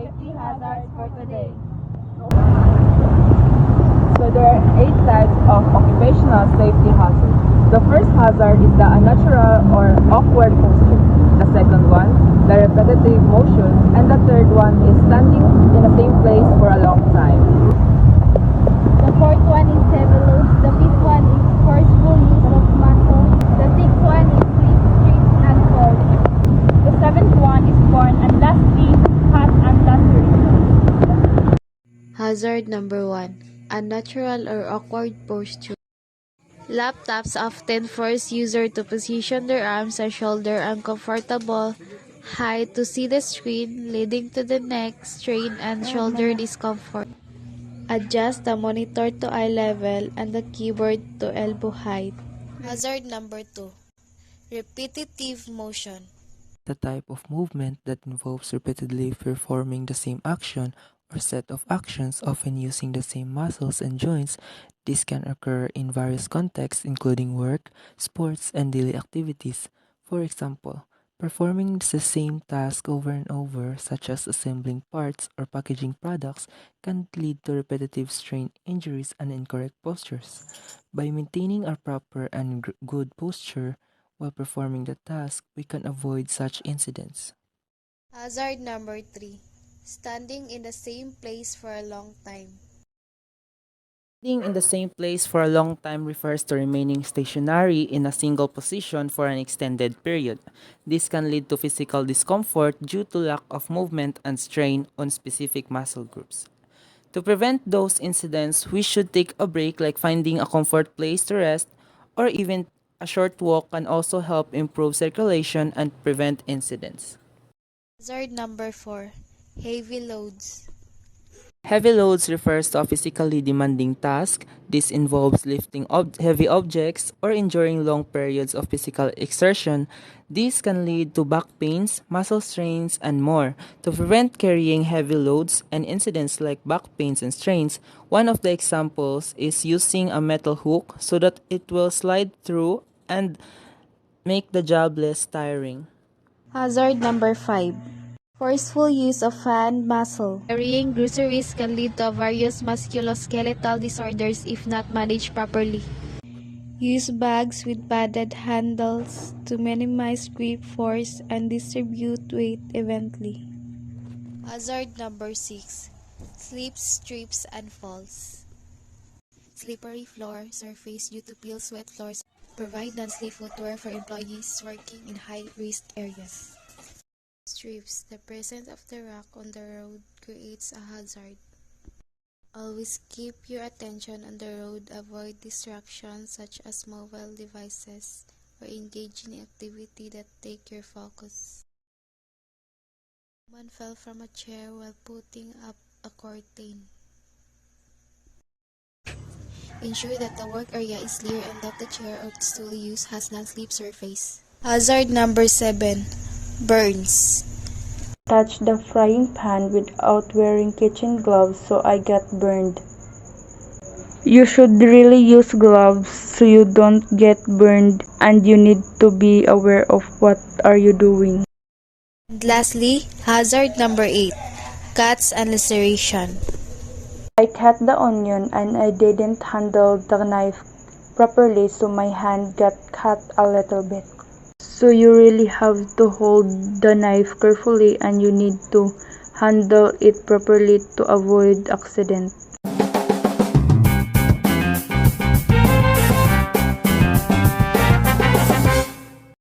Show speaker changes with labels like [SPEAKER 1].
[SPEAKER 1] safety hazards for today.
[SPEAKER 2] So there are 8 types of occupational safety hazards. The first hazard is the unnatural or awkward posture. The second one, the repetitive motion. And the third one is standing in the same place for a long time.
[SPEAKER 1] The fourth one is heavy loads. The fifth one is forceful use of muscle. The sixth one is slip, trips, and falls. The seventh one is burn. And lastly, cut and laceration.
[SPEAKER 3] Hazard number 1. Unnatural or awkward posture. Laptops often force users to position their arms and shoulders uncomfortable height to see the screen, leading to the neck strain and shoulder discomfort. Adjust the monitor to eye level and the keyboard to elbow height. Hazard number 2. Repetitive motion.
[SPEAKER 4] The type of movement that involves repeatedly performing the same action or set of actions, often using the same muscles and joints. This can occur in various contexts, including work, sports, and daily activities. For example, performing the same task over and over, such as assembling parts or packaging products, can lead to repetitive strain injuries and incorrect postures. By maintaining our proper and good posture while performing the task, we can avoid such incidents.
[SPEAKER 3] Hazard number 3. Standing in the same place for a long time.
[SPEAKER 4] Standing in the same place for a long time refers to remaining stationary in a single position for an extended period. This can lead to physical discomfort due to lack of movement and strain on specific muscle groups. To prevent those incidents, we should take a break, like finding a comfort place to rest, or even a short walk can also help improve circulation and prevent incidents.
[SPEAKER 3] Hazard number 4. Heavy loads.
[SPEAKER 4] Heavy loads refers to a physically demanding task. This involves lifting heavy objects or enduring long periods of physical exertion. This can lead to back pains, muscle strains, and more. To prevent carrying heavy loads and incidents like back pains and strains, one of the examples is using a metal hook so that it will slide through and make the job less tiring.
[SPEAKER 3] Hazard number 5. Forceful use of hand muscle. Carrying groceries can lead to various musculoskeletal disorders if not managed properly. Use bags with padded handles to minimize grip force and distribute weight evenly. Hazard number 6. Slips, trips, and falls. Slippery floor surface due to peel sweat floors. Provide non-slip footwear for employees working in high-risk areas. Trips. The presence of the rock on the road creates a hazard. Always keep your attention on the road. Avoid distractions such as mobile devices or engage in activity that take your focus. Someone fell from a chair while putting up a curtain. Ensure that the work area is clear and that the chair or stool used has non-slip surface. Hazard number 7. Burns.
[SPEAKER 5] Touch the frying pan without wearing kitchen gloves, so I got burned. You should really use gloves so you don't get burned, and you need to be aware of what are you doing.
[SPEAKER 3] And lastly, hazard number 8. Cuts and laceration.
[SPEAKER 5] I cut the onion and I didn't handle the knife properly, so my hand got cut a little bit. So you really have to hold the knife carefully and you need to handle it properly to avoid accident.